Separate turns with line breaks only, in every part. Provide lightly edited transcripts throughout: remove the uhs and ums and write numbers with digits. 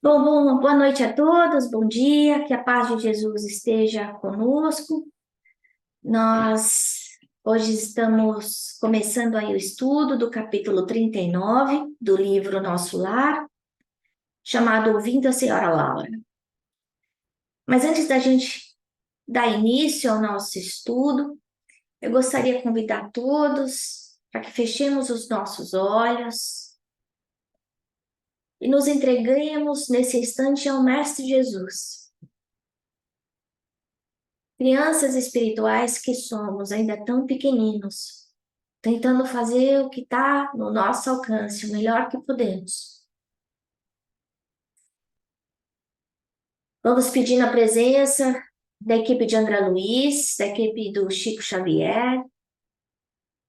Boa noite a todos, bom dia, que a paz de Jesus esteja conosco. Nós hoje estamos começando aí o estudo do capítulo 39 do livro Nosso Lar, chamado Ouvindo a Senhora Laura. Mas antes da gente dar início ao nosso estudo, eu gostaria de convidar todos para que fechemos os nossos olhos e nos entreguemos nesse instante ao Mestre Jesus. Crianças espirituais que somos, ainda tão pequeninos, tentando fazer o que está no nosso alcance, o melhor que podemos. Vamos pedir a presença da equipe de André Luiz, da equipe do Chico Xavier,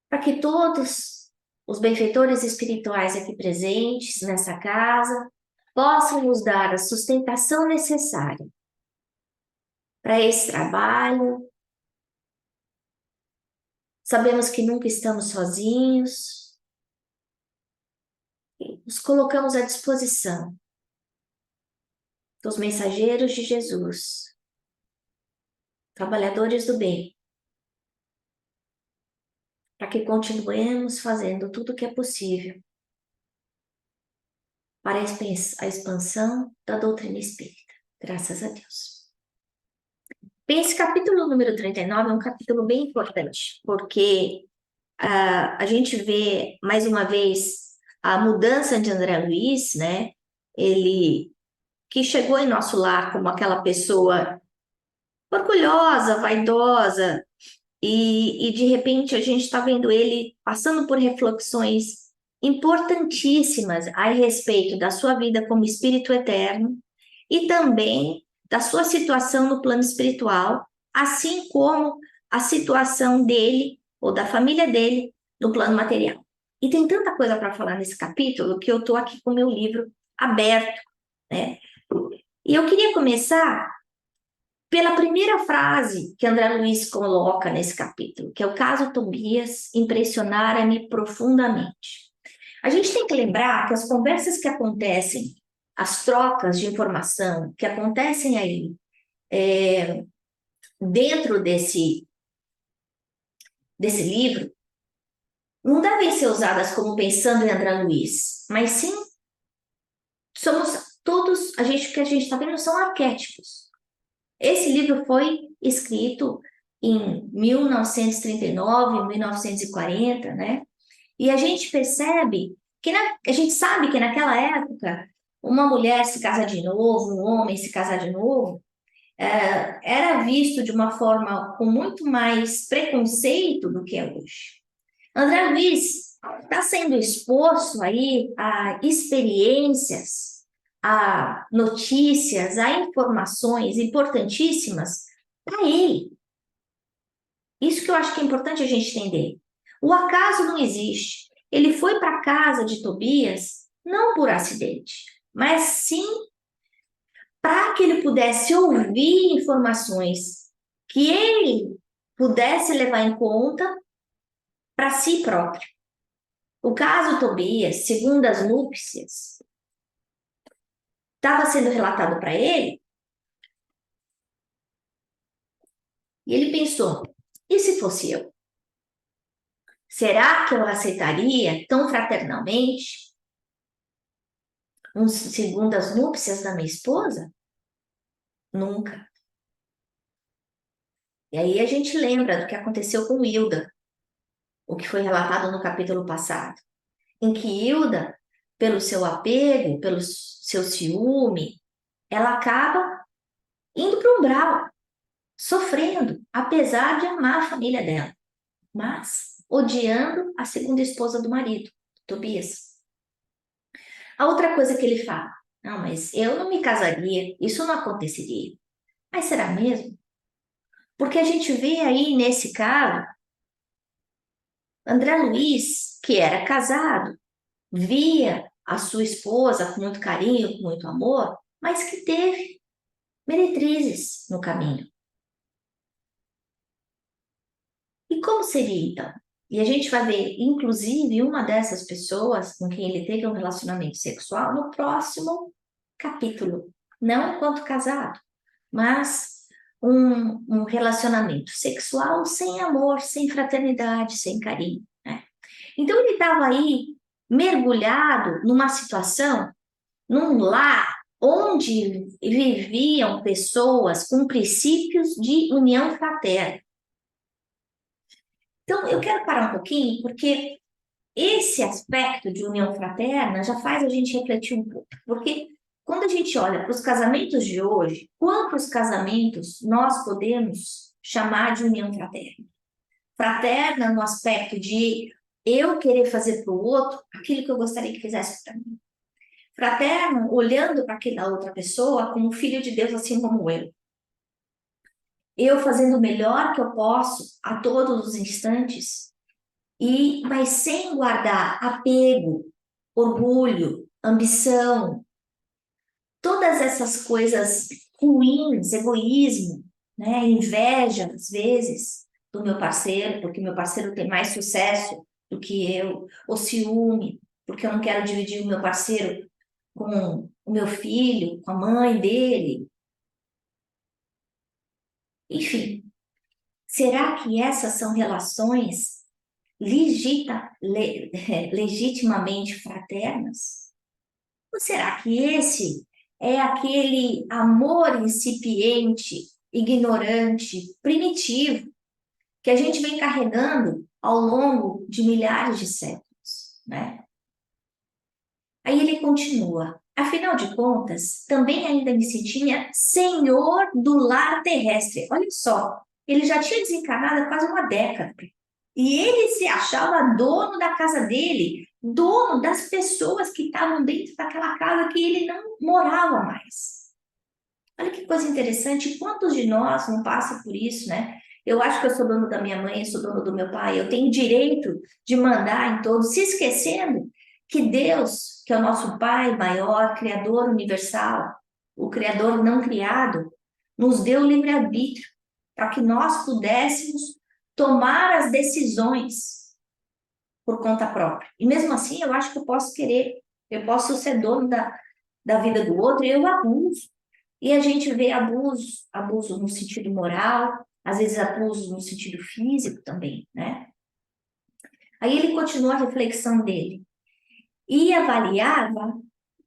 para que todos os benfeitores espirituais aqui presentes nessa casa possam nos dar a sustentação necessária para esse trabalho. Sabemos que nunca estamos sozinhos. Nos colocamos à disposição dos mensageiros de Jesus, trabalhadores do bem, para que continuemos fazendo tudo o que é possível para a expansão da doutrina espírita. Graças a Deus. Bem, esse capítulo número 39 é um capítulo bem importante, porque a gente vê, mais uma vez, a mudança de André Luiz, né? Ele que chegou em nosso lar como aquela pessoa orgulhosa, vaidosa, e de repente a gente está vendo ele passando por reflexões importantíssimas a respeito da sua vida como espírito eterno e também da sua situação no plano espiritual, assim como a situação dele ou da família dele no plano material. E tem tanta coisa para falar nesse capítulo que eu estou aqui com o meu livro aberto, né? E eu queria começar pela primeira frase que André Luiz coloca nesse capítulo, que é o caso Tobias impressionara-me profundamente. A gente tem que lembrar que as conversas que acontecem, as trocas de informação que acontecem aí dentro desse livro, não devem ser usadas como pensando em André Luiz, mas sim somos todos, o que a gente está vendo são arquétipos. Esse livro foi escrito em 1939, 1940, né? E a gente percebe que a gente sabe que naquela época uma mulher se casa de novo, um homem se casar de novo, era visto de uma forma com muito mais preconceito do que é hoje. André Luiz está sendo exposto aí a experiências, a notícias, a informações importantíssimas para ele. Isso que eu acho que é importante a gente entender. O acaso não existe. Ele foi para a casa de Tobias não por acidente, mas sim para que ele pudesse ouvir informações que ele pudesse levar em conta para si próprio. O caso Tobias, segundo as núpcias, estava sendo relatado para ele e ele pensou: e se fosse eu? Será que eu aceitaria tão fraternalmente um segundo as núpcias da minha esposa? Nunca. E aí a gente lembra do que aconteceu com Hilda, o que foi relatado no capítulo passado, em que Hilda, pelo seu apego, pelo seu ciúme, ela acaba indo para o umbral, sofrendo, apesar de amar a família dela, mas odiando a segunda esposa do marido, Tobias. A outra coisa que ele fala: não, mas eu não me casaria, isso não aconteceria. Mas será mesmo? Porque a gente vê aí nesse caso, André Luiz, que era casado, via a sua esposa com muito carinho, com muito amor, mas que teve meretrizes no caminho. E como seria então? E a gente vai ver, inclusive, uma dessas pessoas com quem ele teve um relacionamento sexual no próximo capítulo, não enquanto casado, mas um relacionamento sexual sem amor, sem fraternidade, sem carinho, né? Então ele estava aí mergulhado numa situação, num lar onde viviam pessoas com princípios de união fraterna. Então eu quero parar um pouquinho, porque esse aspecto de união fraterna já faz a gente refletir um pouco, porque quando a gente olha para os casamentos de hoje, quantos casamentos nós podemos chamar de união fraterna? Fraterna no aspecto de eu querer fazer para o outro aquilo que eu gostaria que fizesse para mim. Fraterno olhando para aquela outra pessoa como filho de Deus, assim como eu. Eu fazendo o melhor que eu posso a todos os instantes, mas sem guardar apego, orgulho, ambição, todas essas coisas ruins, egoísmo, né, inveja, às vezes, do meu parceiro, porque meu parceiro tem mais sucesso do que eu, ou ciúme, porque eu não quero dividir o meu parceiro com o meu filho, com a mãe dele. Enfim, será que essas são relações legitimamente fraternas? Ou será que esse é aquele amor incipiente, ignorante, primitivo, que a gente vem carregando ao longo de milhares de séculos, né? Aí ele continua. Afinal de contas, também ainda me sentia senhor do lar terrestre. Olha só, ele já tinha desencarnado há quase uma década. E ele se achava dono da casa dele, dono das pessoas que estavam dentro daquela casa que ele não morava mais. Olha que coisa interessante, quantos de nós não passam por isso, né? Eu acho que eu sou dono da minha mãe, eu sou dono do meu pai, eu tenho direito de mandar em todos, se esquecendo que Deus, que é o nosso Pai maior, Criador universal, o Criador não criado, nos deu o livre-arbítrio para que nós pudéssemos tomar as decisões por conta própria. E mesmo assim, eu acho que eu posso querer, eu posso ser dono da vida do outro e eu abuso. E a gente vê abuso, abuso no sentido moral, às vezes abuso no sentido físico também, né? Aí ele continua a reflexão dele. E avaliava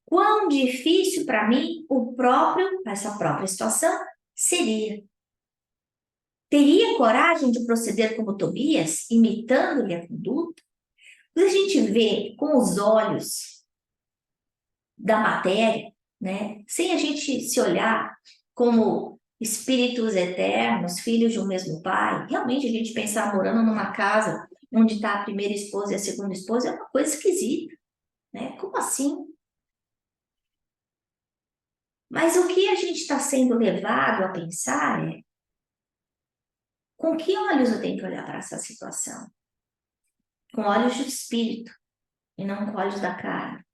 quão difícil para mim essa própria situação seria. Teria coragem de proceder como Tobias, imitando-lhe a conduta? Quando a gente vê com os olhos da matéria, né, sem a gente se olhar como espíritos eternos, filhos de um mesmo pai, realmente a gente pensar morando numa casa onde está a primeira esposa e a segunda esposa é uma coisa esquisita, né? Como assim? Mas o que a gente está sendo levado a pensar é com que olhos eu tenho que olhar para essa situação? Com olhos do espírito e não com olhos da carne.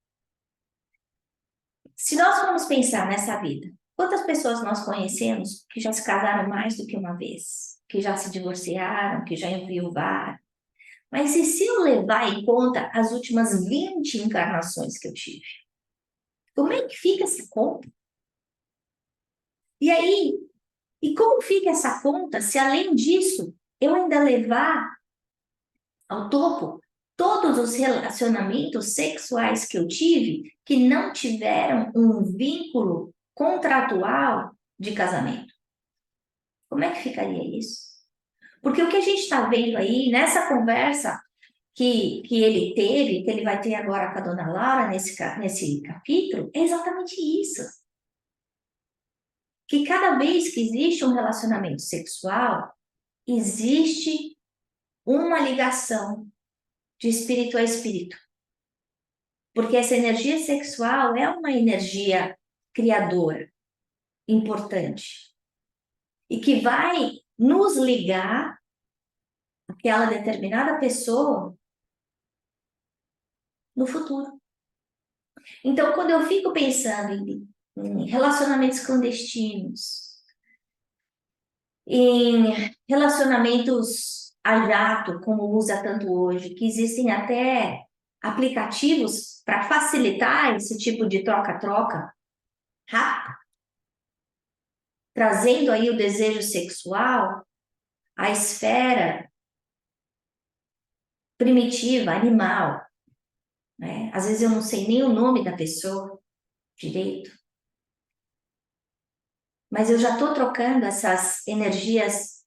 Se nós formos pensar nessa vida, quantas pessoas nós conhecemos que já se casaram mais do que uma vez, que já se divorciaram, que já enviuvaram? Mas e se eu levar em conta as últimas 20 encarnações que eu tive? Como é que fica essa conta? E aí, e como fica essa conta se além disso eu ainda levar ao topo todos os relacionamentos sexuais que eu tive que não tiveram um vínculo contratual de casamento? Como é que ficaria isso? Porque o que a gente está vendo aí nessa conversa que ele teve, que ele vai ter agora com a dona Laura nesse capítulo, é exatamente isso. Que cada vez que existe um relacionamento sexual, existe uma ligação de espírito a espírito. Porque essa energia sexual é uma energia criadora, importante, e que vai nos ligar àquela determinada pessoa no futuro. Então, quando eu fico pensando em relacionamentos clandestinos, em relacionamentos a jato, como usa tanto hoje, que existem até aplicativos para facilitar esse tipo de troca-troca, rápido, trazendo aí o desejo sexual à esfera primitiva, animal, né? Às vezes eu não sei nem o nome da pessoa direito, mas eu já estou trocando essas energias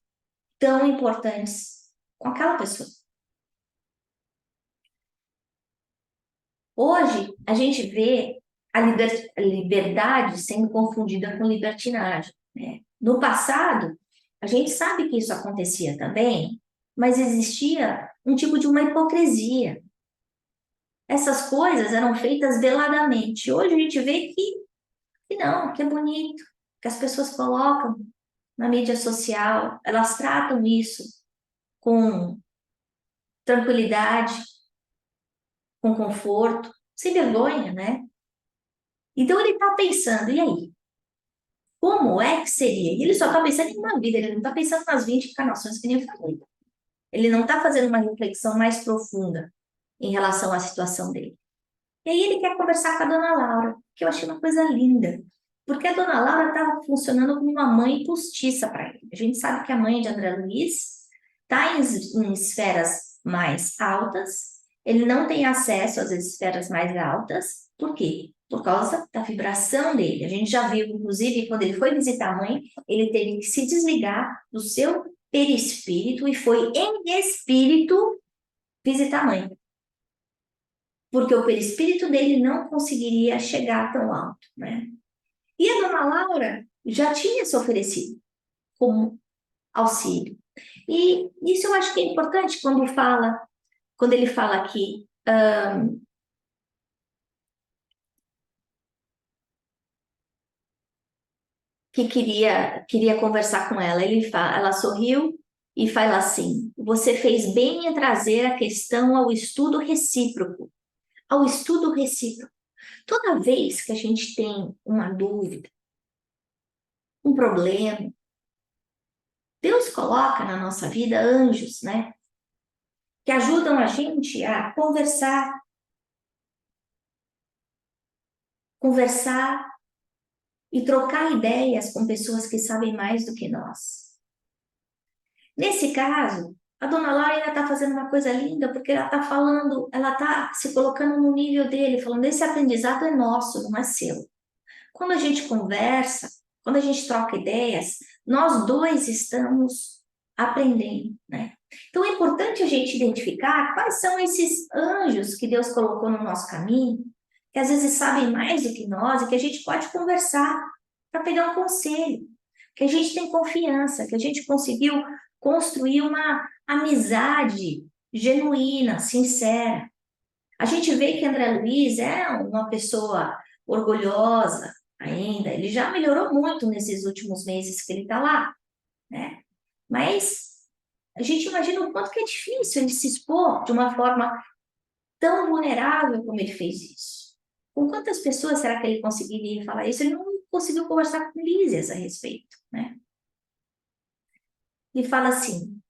tão importantes com aquela pessoa. Hoje, a gente vê a liberdade sendo confundida com libertinagem, né? No passado, a gente sabe que isso acontecia também, mas existia um tipo de uma hipocrisia. Essas coisas eram feitas veladamente. Hoje a gente vê que não, que é bonito, que as pessoas colocam na mídia social, elas tratam isso com tranquilidade, com conforto, sem vergonha, né? Então ele está pensando, e aí? Como é que seria? E ele só está pensando em uma vida, ele não está pensando nas 20 encarnações que nem eu falei. Ele não está fazendo uma reflexão mais profunda em relação à situação dele. E aí ele quer conversar com a dona Laura, que eu achei uma coisa linda, porque a dona Laura estava funcionando como uma mãe postiça para ele. A gente sabe que a mãe de André Luiz está em esferas mais altas, ele não tem acesso às esferas mais altas, por quê? Por causa da vibração dele. A gente já viu, inclusive, quando ele foi visitar a mãe, ele teve que se desligar do seu perispírito e foi em espírito visitar a mãe, porque o perispírito dele não conseguiria chegar tão alto, né? E a dona Laura já tinha se oferecido como auxílio. E isso eu acho que é importante quando ele fala aqui, que queria conversar com ela. Ela sorriu e fala assim: você fez bem em trazer a questão ao estudo recíproco. Ao estudo recíproco. Toda vez que a gente tem uma dúvida, um problema, Deus coloca na nossa vida anjos, né? Que ajudam a gente a conversar e trocar ideias com pessoas que sabem mais do que nós. Nesse caso, a dona Laura ainda está fazendo uma coisa linda, porque ela está falando, ela está se colocando no nível dele, falando: esse aprendizado é nosso, não é seu. Quando a gente conversa, quando a gente troca ideias, nós dois estamos aprendendo, né? Então é importante a gente identificar quais são esses anjos que Deus colocou no nosso caminho, que às vezes sabem mais do que nós e que a gente pode conversar para pegar um conselho, que a gente tem confiança, que a gente conseguiu construir uma amizade genuína, sincera. A gente vê que André Luiz é uma pessoa orgulhosa ainda, ele já melhorou muito nesses últimos meses que ele está lá, né? Mas a gente imagina o quanto que é difícil ele se expor de uma forma tão vulnerável como ele fez isso. Com quantas pessoas será que ele conseguiria falar isso? Ele não conseguiu conversar com Lísias a respeito, né? E fala assim: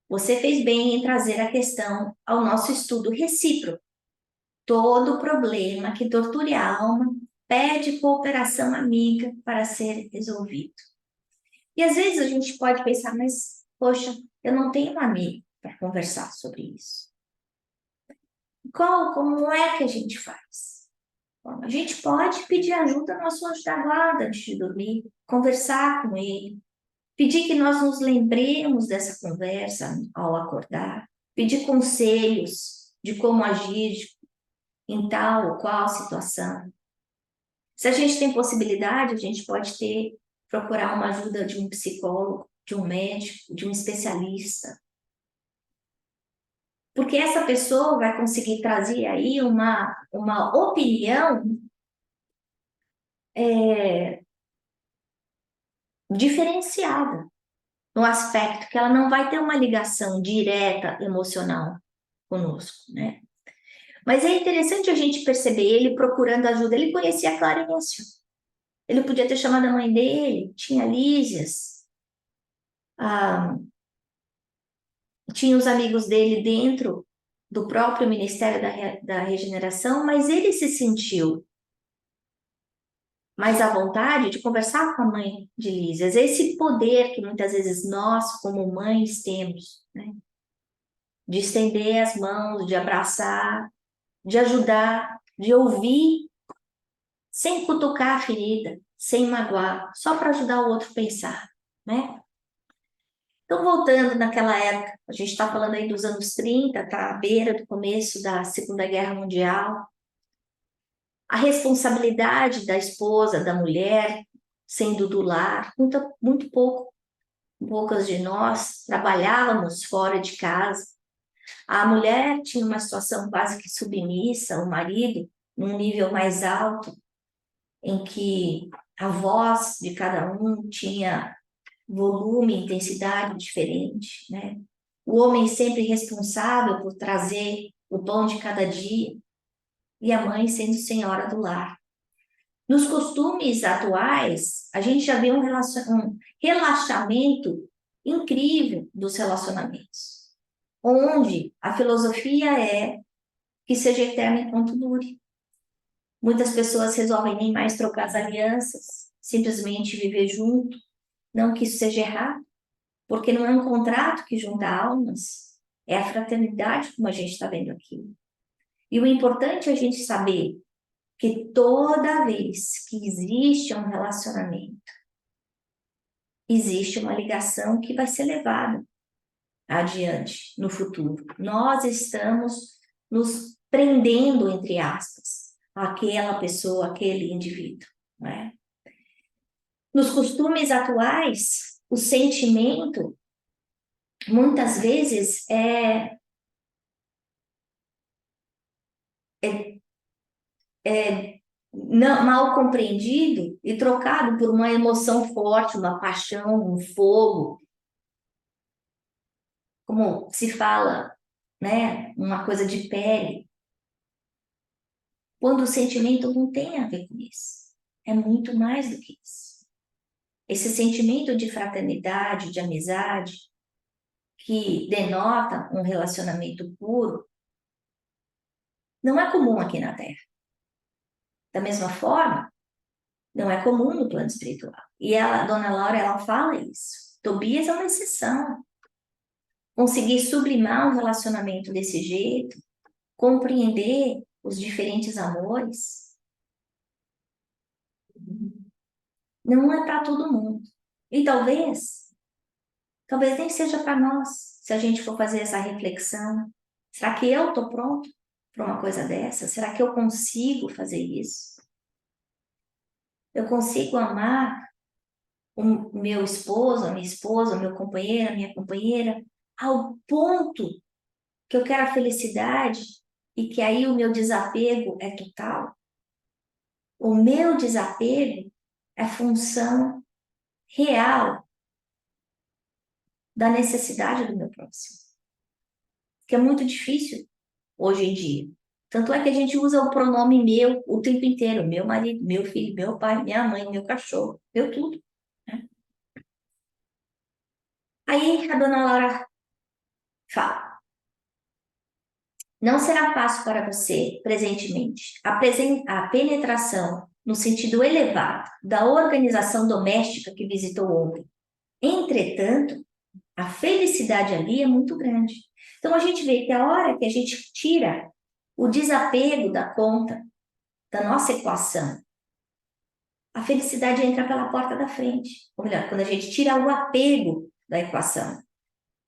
você fez bem em trazer a questão ao nosso estudo recíproco. Todo problema que torture a alma pede cooperação amiga para ser resolvido. E às vezes a gente pode pensar, mas, poxa, eu não tenho um amigo para conversar sobre isso. Como é que a gente faz? Bom, a gente pode pedir ajuda ao nosso anjo da guarda antes de dormir, conversar com ele, pedir que nós nos lembremos dessa conversa ao acordar, pedir conselhos de como agir em tal ou qual situação. Se a gente tem possibilidade, a gente pode procurar uma ajuda de um psicólogo, de um médico, de um especialista. Porque essa pessoa vai conseguir trazer aí uma opinião diferenciada, no aspecto que ela não vai ter uma ligação direta emocional conosco, né? Mas é interessante a gente perceber ele procurando ajuda. Ele conhecia a Clarencio. Ele podia ter chamado a mãe dele, tinha Lísias, tinha os amigos dele dentro do próprio Ministério da Regeneração, mas ele se sentiu mais à vontade de conversar com a mãe de Lísias. Esse poder que muitas vezes nós, como mães, temos, né? De estender as mãos, de abraçar, de ajudar, de ouvir, sem cutucar a ferida, sem magoar, só para ajudar o outro a pensar, né? Então, voltando naquela época, a gente está falando aí dos anos 30, tá à beira do começo da Segunda Guerra Mundial. A responsabilidade da esposa, da mulher, sendo do lar, muito poucas de nós trabalhávamos fora de casa. A mulher tinha uma situação quase que submissa, o marido num nível mais alto, em que a voz de cada um tinha volume, intensidade diferente, né? O homem sempre responsável por trazer o pão de cada dia e a mãe sendo senhora do lar. Nos costumes atuais, a gente já vê um relaxamento incrível dos relacionamentos, onde a filosofia é que seja eterno enquanto dure. Muitas pessoas resolvem nem mais trocar as alianças, simplesmente viver junto. Não que isso seja errado, porque não é um contrato que junta almas, é a fraternidade, como a gente está vendo aqui. E o importante é a gente saber que toda vez que existe um relacionamento, existe uma ligação que vai ser levada adiante no futuro. Nós estamos nos prendendo, entre aspas, àquela pessoa, aquele indivíduo, não é? Nos costumes atuais, o sentimento muitas vezes é, é não, mal compreendido e trocado por uma emoção forte, uma paixão, um fogo, como se fala, né, uma coisa de pele, quando o sentimento não tem a ver com isso. É muito mais do que isso. Esse sentimento de fraternidade, de amizade, que denota um relacionamento puro, não é comum aqui na Terra. Da mesma forma, não é comum no plano espiritual. E ela, a dona Laura, ela fala isso. Tobias é uma exceção. Conseguir sublimar um relacionamento desse jeito, compreender os diferentes amores, não é para todo mundo. E talvez nem seja para nós, se a gente for fazer essa reflexão. Será que eu estou pronto para uma coisa dessa? Será que eu consigo fazer isso? Eu consigo amar o meu esposo, a minha esposa, o meu companheiro, a minha companheira, ao ponto que eu quero a felicidade e que aí o meu desapego é total? O meu desapego é função real da necessidade do meu próximo, que é muito difícil hoje em dia. Tanto é que a gente usa o pronome meu o tempo inteiro, meu marido, meu filho, meu pai, minha mãe, meu cachorro, meu tudo, né? Aí a dona Laura fala: não será fácil para você, presentemente, a penetração no sentido elevado da organização doméstica que visitou ontem. Entretanto, a felicidade ali é muito grande. Então a gente vê que a hora que a gente tira o desapego da conta, da nossa equação, a felicidade entra pela porta da frente. Ou melhor, quando a gente tira o apego da equação,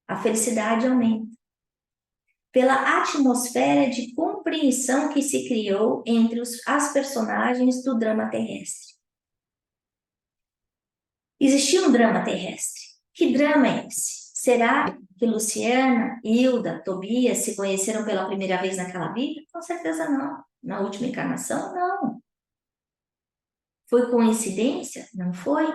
a felicidade aumenta. Pela atmosfera de compreensão que se criou entre as personagens do drama terrestre. Existia um drama terrestre. Que drama é esse? Será que Luciana, Hilda, Tobias se conheceram pela primeira vez naquela vida? Com certeza não. Na última encarnação, não. Foi coincidência? Não foi.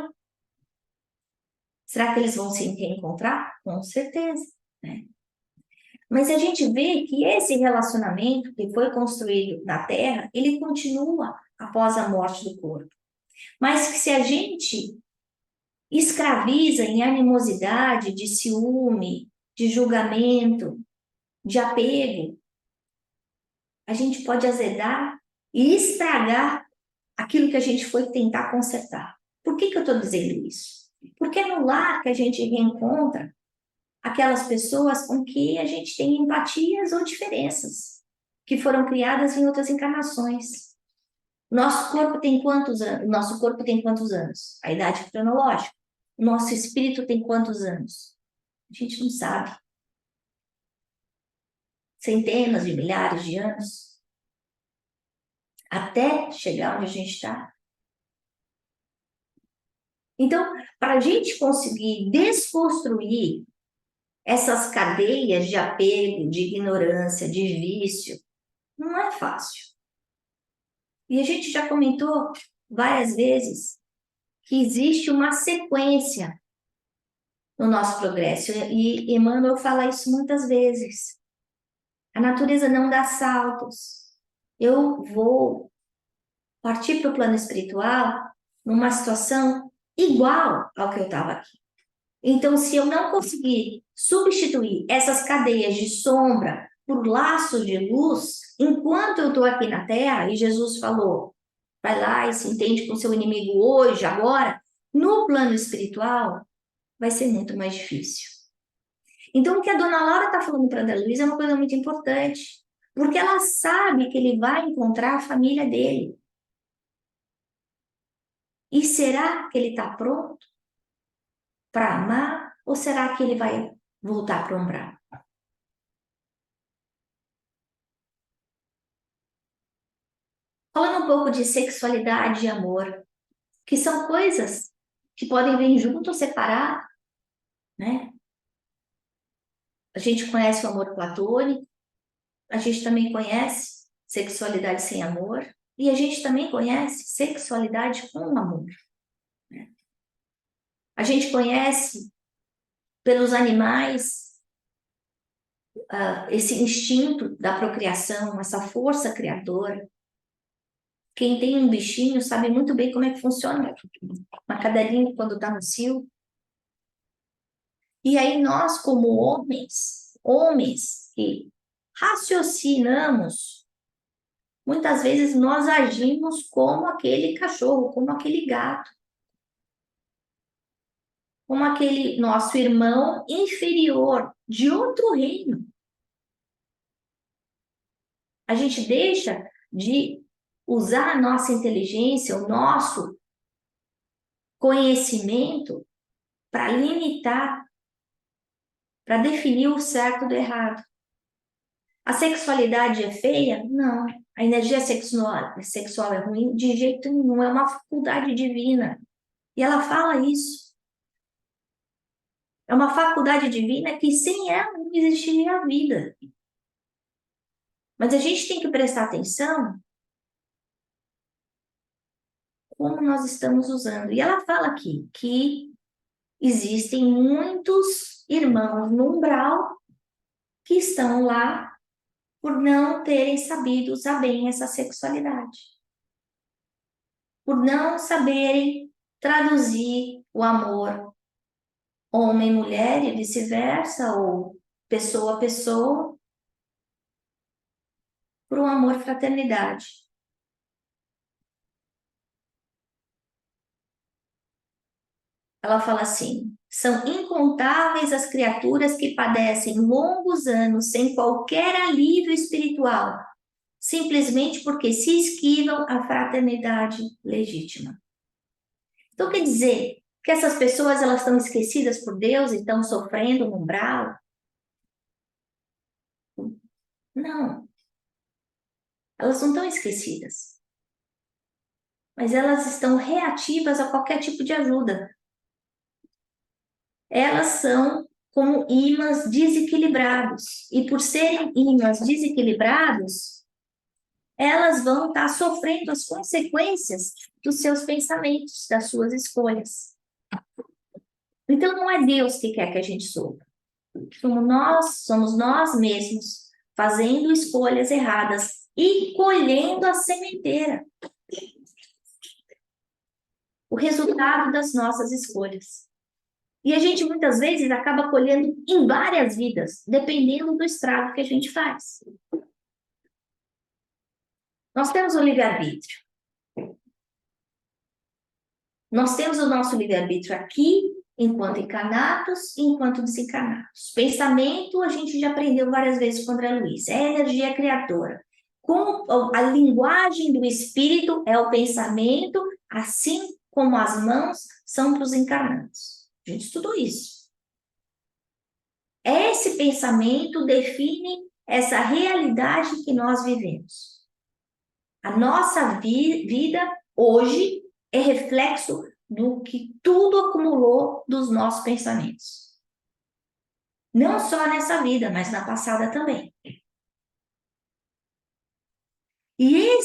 Será que eles vão se reencontrar? Com certeza, né? Mas a gente vê que esse relacionamento que foi construído na Terra, ele continua após a morte do corpo. Mas que se a gente escraviza em animosidade, de ciúme, de julgamento, de apego, a gente pode azedar e estragar aquilo que a gente foi tentar consertar. Por que eu estou dizendo isso? Porque é no lar que a gente reencontra aquelas pessoas com que a gente tem empatias ou diferenças, que foram criadas em outras encarnações. Nosso corpo tem quantos anos? Nosso corpo tem quantos anos? A idade cronológica. O nosso espírito tem quantos anos? A gente não sabe. Centenas de milhares de anos. Até chegar onde a gente está. Então, para a gente conseguir desconstruir essas cadeias de apego, de ignorância, de vício, não é fácil. E a gente já comentou várias vezes que existe uma sequência no nosso progresso. E Emmanuel fala isso muitas vezes. A natureza não dá saltos. Eu vou partir para o plano espiritual numa situação igual ao que eu estava aqui. Então, se eu não conseguir substituir essas cadeias de sombra por laços de luz, enquanto eu estou aqui na Terra, e Jesus falou, vai lá e se entende com seu inimigo hoje, agora, no plano espiritual, vai ser muito mais difícil. Então, o que a dona Laura está falando para a Ana Luísa é uma coisa muito importante, porque ela sabe que ele vai encontrar a família dele. E será que ele está pronto para amar ou será que ele vai voltar para o umbral? Falando um pouco de sexualidade e amor, que são coisas que podem vir junto ou separar, né? A gente conhece o amor platônico, a gente também conhece sexualidade sem amor, e a gente também conhece sexualidade com amor. Né? A gente conhece pelos animais esse instinto da procriação, essa força criadora. Quem tem um bichinho sabe muito bem como é que funciona uma cadelinha quando está no cio. E aí nós, como homens que raciocinamos, muitas vezes nós agimos como aquele cachorro, como aquele gato, como aquele nosso irmão inferior de outro reino. A gente deixa de usar a nossa inteligência, o nosso conhecimento para limitar, para definir o certo do errado. A sexualidade é feia? Não. A energia sexual é ruim? De jeito nenhum. É uma faculdade divina. E ela fala isso. É uma faculdade divina que sem ela não existiria a vida. Mas a gente tem que prestar atenção como nós estamos usando. E ela fala aqui que existem muitos irmãos no umbral que estão lá por não terem sabido usar bem essa sexualidade. Por não saberem traduzir o amor homem, mulher e vice-versa, ou pessoa a pessoa, para o amor fraternidade. Ela fala assim: são incontáveis as criaturas que padecem longos anos sem qualquer alívio espiritual, simplesmente porque se esquivam à fraternidade legítima. Então, quer dizer que essas pessoas elas estão esquecidas por Deus e estão sofrendo no umbral? Não. Elas não estão esquecidas. Mas elas estão reativas a qualquer tipo de ajuda. Elas são como ímãs desequilibrados. E por serem ímãs desequilibrados, elas vão estar sofrendo as consequências dos seus pensamentos, das suas escolhas. Então, não é Deus que quer que a gente sofra. Somos nós mesmos fazendo escolhas erradas e colhendo a sementeira. O resultado das nossas escolhas. E a gente muitas vezes acaba colhendo em várias vidas, dependendo do estrago que a gente faz. Nós temos o livre-arbítrio. Nós temos o nosso livre-arbítrio aqui, enquanto encarnados e enquanto desencarnados. Pensamento, a gente já aprendeu várias vezes com o André Luiz, é energia criadora. Com a linguagem do espírito é o pensamento, assim como as mãos são para os encarnados. A gente estudou isso. Esse pensamento define essa realidade que nós vivemos. A nossa vida hoje é reflexo do que tudo acumulou dos nossos pensamentos. Não só nessa vida, mas na passada também. E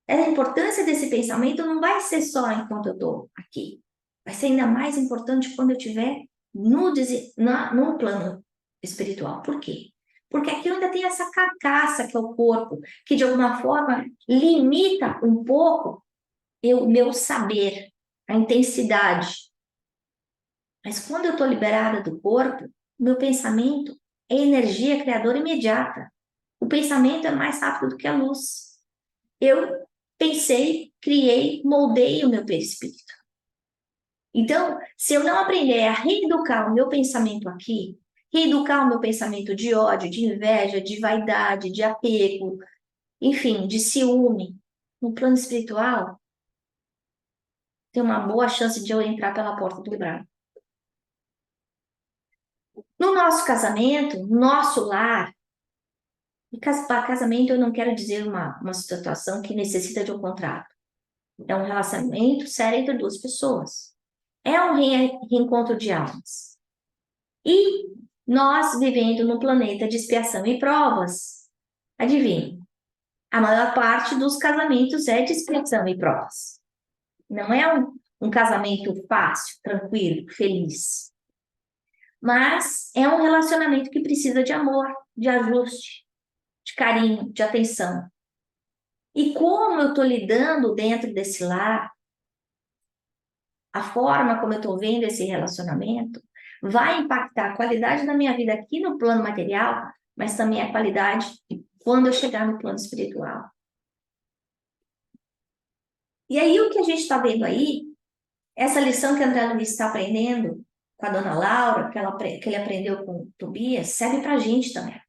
a importância desse pensamento não vai ser só enquanto eu estou aqui. Vai ser ainda mais importante quando eu estiver no plano espiritual. Por quê? Porque aqui ainda tem essa carcaça que é o corpo, que de alguma forma limita um pouco o meu saber, a intensidade. Mas quando eu estou liberada do corpo, meu pensamento é energia criadora imediata. O pensamento é mais rápido do que a luz. Eu pensei, criei, moldei o meu perispírito. Então, se eu não aprender a reeducar o meu pensamento aqui, reeducar o meu pensamento de ódio, de inveja, de vaidade, de apego, enfim, de ciúme, no plano espiritual, tem uma boa chance de eu entrar pela porta do quebrado. No nosso casamento, no nosso lar, e casamento eu não quero dizer uma situação que necessita de um contrato. É um relacionamento sério entre duas pessoas. É um reencontro de almas. E nós vivendo no planeta de expiação e provas, adivinha? A maior parte dos casamentos é de expiação e provas. Não é um casamento fácil, tranquilo, feliz. Mas é um relacionamento que precisa de amor, de ajuste, de carinho, de atenção. E como eu estou lidando dentro desse lar, a forma como eu estou vendo esse relacionamento, vai impactar a qualidade da minha vida aqui no plano material, mas também a qualidade quando eu chegar no plano espiritual. E aí o que a gente está vendo aí, essa lição que a André Luiz está aprendendo com a dona Laura, que ele aprendeu com o Tobias, serve para a gente também.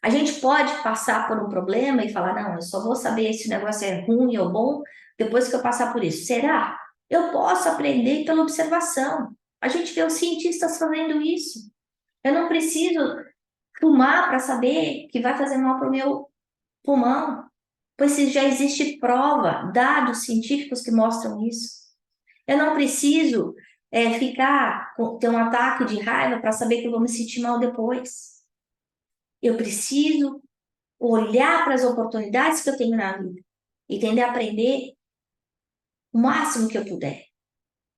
A gente pode passar por um problema e falar, não, eu só vou saber se o negócio é ruim ou bom depois que eu passar por isso. Será? Eu posso aprender pela observação. A gente vê os cientistas fazendo isso. Eu não preciso fumar para saber que vai fazer mal para o meu pulmão, pois já existe prova, dados científicos que mostram isso. Eu não preciso ter um ataque de raiva para saber que eu vou me sentir mal depois. Eu preciso olhar para as oportunidades que eu tenho na vida e tender a aprender o máximo que eu puder.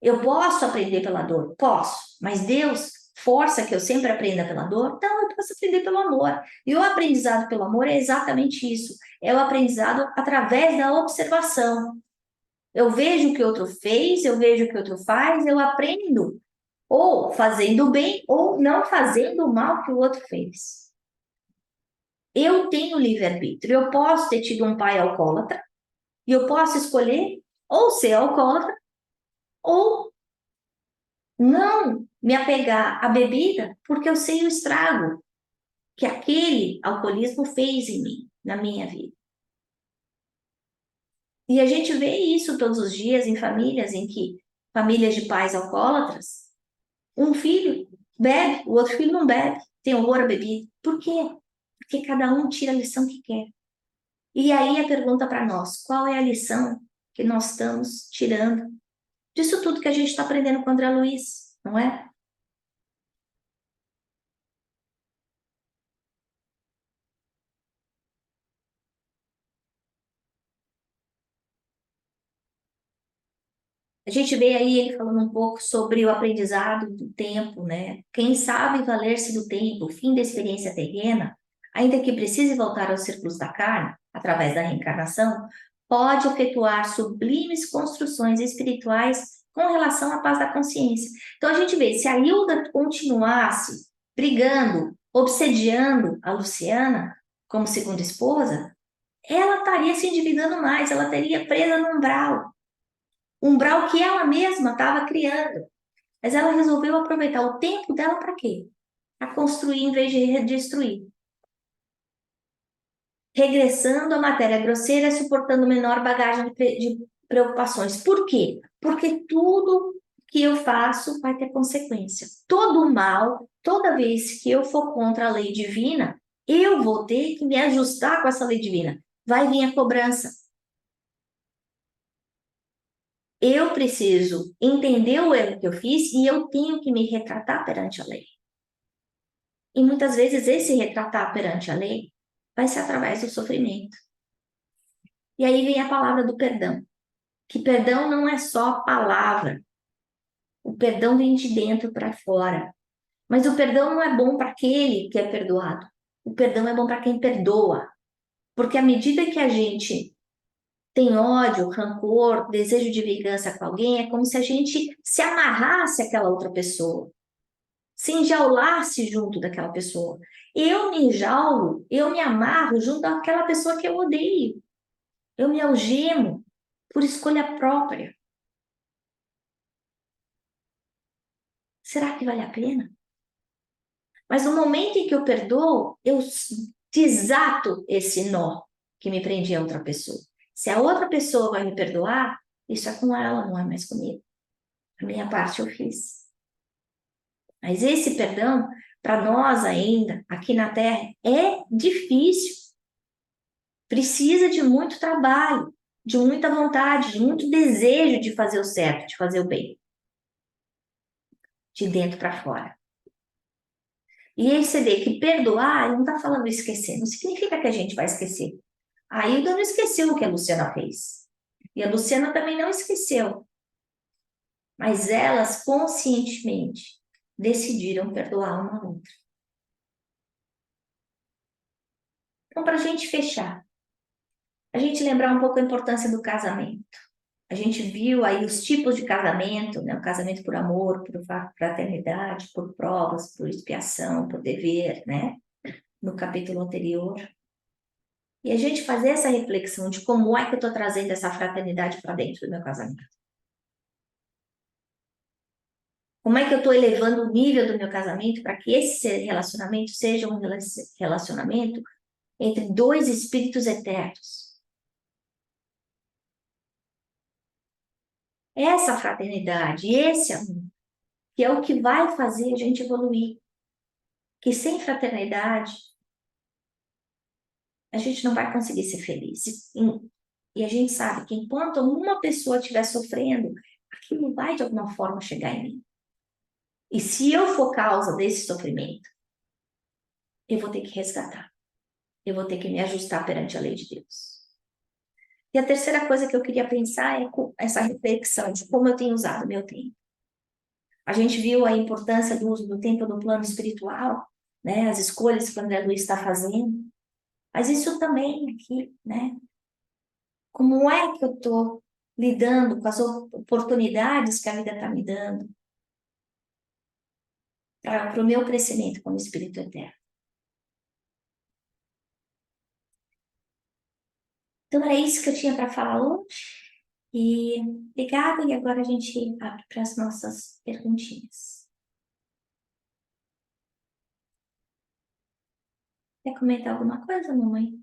Eu posso aprender pela dor? Posso, mas Deus força que eu sempre aprenda pela dor? Então, eu posso aprender pelo amor. E o aprendizado pelo amor é exatamente isso. É o aprendizado através da observação. Eu vejo o que outro fez, eu vejo o que outro faz, eu aprendo ou fazendo bem ou não fazendo o mal que o outro fez. Eu tenho livre-arbítrio. Eu posso ter tido um pai alcoólatra e eu posso escolher ou ser alcoólatra ou não me apegar à bebida porque eu sei o estrago que aquele alcoolismo fez em mim, na minha vida. E a gente vê isso todos os dias em famílias famílias de pais alcoólatras, um filho bebe, o outro filho não bebe, tem horror à bebida. Por quê? Porque cada um tira a lição que quer. E aí a pergunta para nós, qual é a lição que nós estamos tirando disso tudo que a gente está aprendendo com o André Luiz, não é? A gente vê aí ele falando um pouco sobre o aprendizado do tempo, né? Quem sabe valer-se do tempo, o fim da experiência terrena, ainda que precise voltar aos círculos da carne, através da reencarnação, pode efetuar sublimes construções espirituais com relação à paz da consciência. Então a gente vê, se a Hilda continuasse brigando, obsediando a Luciana como segunda esposa, ela estaria se endividando mais, ela estaria presa no umbral. umbral que ela mesma estava criando. Mas ela resolveu aproveitar o tempo dela para quê? Para construir em vez de destruir. Regressando à matéria grosseira, suportando menor bagagem de preocupações. Por quê? Porque tudo que eu faço vai ter consequência. Todo mal, toda vez que eu for contra a lei divina, eu vou ter que me ajustar com essa lei divina. Vai vir a cobrança. Eu preciso entender o erro que eu fiz e eu tenho que me retratar perante a lei. E muitas vezes esse retratar perante a lei vai ser através do sofrimento. E aí vem a palavra do perdão. Que perdão não é só palavra. O perdão vem de dentro para fora. Mas o perdão não é bom para aquele que é perdoado. O perdão é bom para quem perdoa. Porque à medida que a gente tem ódio, rancor, desejo de vingança com alguém, é como se a gente se amarrasse àquela outra pessoa, se enjaulasse junto daquela pessoa. Eu me enjaulo, eu me amarro junto àquela pessoa que eu odeio. Eu me algemo por escolha própria. Será que vale a pena? Mas no momento em que eu perdoo, eu desato esse nó que me prendia a outra pessoa. Se a outra pessoa vai me perdoar, isso é com ela, não é mais comigo. A minha parte eu fiz. Mas esse perdão, para nós ainda, aqui na Terra, é difícil. Precisa de muito trabalho, de muita vontade, de muito desejo de fazer o certo, de fazer o bem. De dentro para fora. E aí você vê que perdoar, ele não está falando esquecer, não significa que a gente vai esquecer. A Hilda não esqueceu o que a Luciana fez. E a Luciana também não esqueceu. Mas elas conscientemente decidiram perdoar uma a outra. Então, para a gente fechar, a gente lembrar um pouco a importância do casamento. A gente viu aí os tipos de casamento, né? O casamento por amor, por fraternidade, por provas, por expiação, por dever, né? No capítulo anterior. E a gente fazer essa reflexão de como é que eu estou trazendo essa fraternidade para dentro do meu casamento. Como é que eu estou elevando o nível do meu casamento para que esse relacionamento seja um relacionamento entre dois espíritos eternos. Essa fraternidade, esse amor, que é o que vai fazer a gente evoluir. Que sem fraternidade, a gente não vai conseguir ser feliz. E a gente sabe que enquanto uma pessoa estiver sofrendo, aquilo vai de alguma forma chegar em mim. E se eu for causa desse sofrimento, eu vou ter que resgatar. Eu vou ter que me ajustar perante a lei de Deus. E a terceira coisa que eu queria pensar é essa reflexão de como eu tenho usado meu tempo. A gente viu a importância do uso do tempo no plano espiritual, né? As escolhas que o André Luiz está fazendo. Mas isso também aqui, né? Como é que eu estou lidando com as oportunidades que a vida está me dando para o meu crescimento como espírito eterno? Então, era isso que eu tinha para falar hoje. E obrigada, e agora a gente abre para as nossas perguntinhas. Quer comentar alguma coisa, mamãe?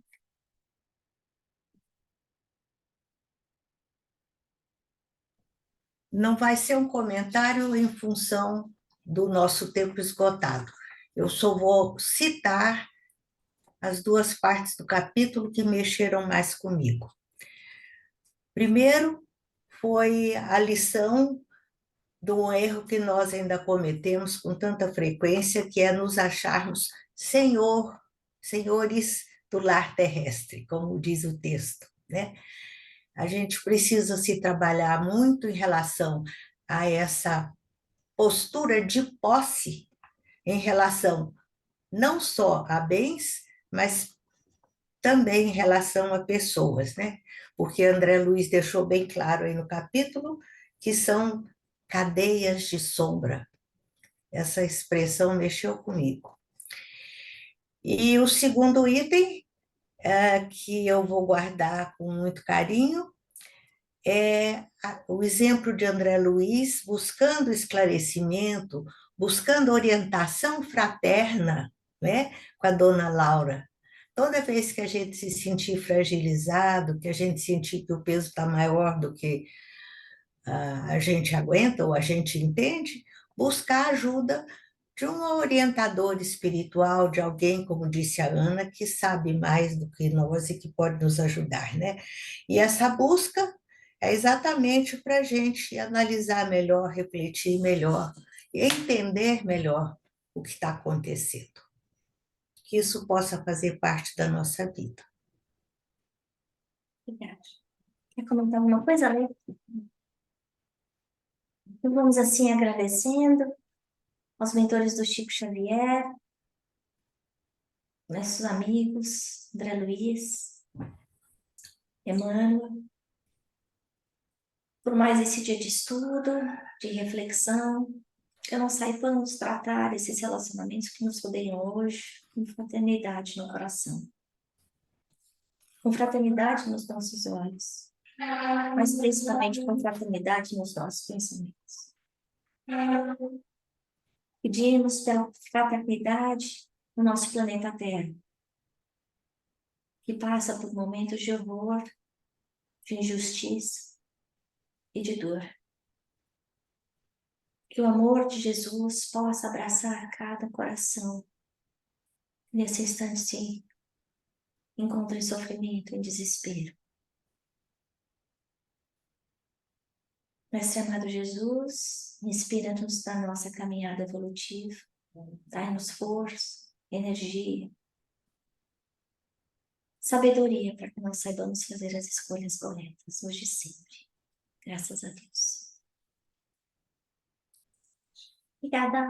Não vai ser um comentário em função do nosso tempo esgotado. Eu só vou citar as duas partes do capítulo que mexeram mais comigo. Primeiro, foi a lição do erro que nós ainda cometemos com tanta frequência, que é nos acharmos senhores do lar terrestre, como diz o texto, né? A gente precisa se trabalhar muito em relação a essa postura de posse em relação não só a bens, mas também em relação a pessoas, né? Porque André Luiz deixou bem claro aí no capítulo que são cadeias de sombra. Essa expressão mexeu comigo. E o segundo item, que eu vou guardar com muito carinho, o exemplo de André Luiz, buscando esclarecimento, buscando orientação fraterna, né, com a dona Laura. Toda vez que a gente se sentir fragilizado, que a gente sentir que o peso está maior do que a gente aguenta ou a gente entende, buscar ajuda de um orientador espiritual, de alguém, como disse a Ana, que sabe mais do que nós e que pode nos ajudar, né? E essa busca é exatamente para a gente analisar melhor, refletir melhor e entender melhor o que está acontecendo. Que isso possa fazer parte da nossa vida.
Obrigada. Quer comentar alguma coisa, Lê? Então, vamos assim agradecendo aos mentores do Chico Xavier, nossos amigos, André Luiz, Emmanuel, por mais esse dia de estudo, de reflexão, que nós saibamos tratar esses relacionamentos que nos rodeiam hoje com fraternidade no coração, com fraternidade nos nossos olhos, mas principalmente com fraternidade nos nossos pensamentos. Pedimos pela fraternidade no nosso planeta Terra, que passa por momentos de horror, de injustiça e de dor. Que o amor de Jesus possa abraçar cada coração nesse instante se encontra em sofrimento, em desespero. Mestre amado Jesus, inspira-nos na nossa caminhada evolutiva, dai-nos força, energia, sabedoria para que nós saibamos fazer as escolhas corretas, hoje e sempre. Graças a Deus. Obrigada.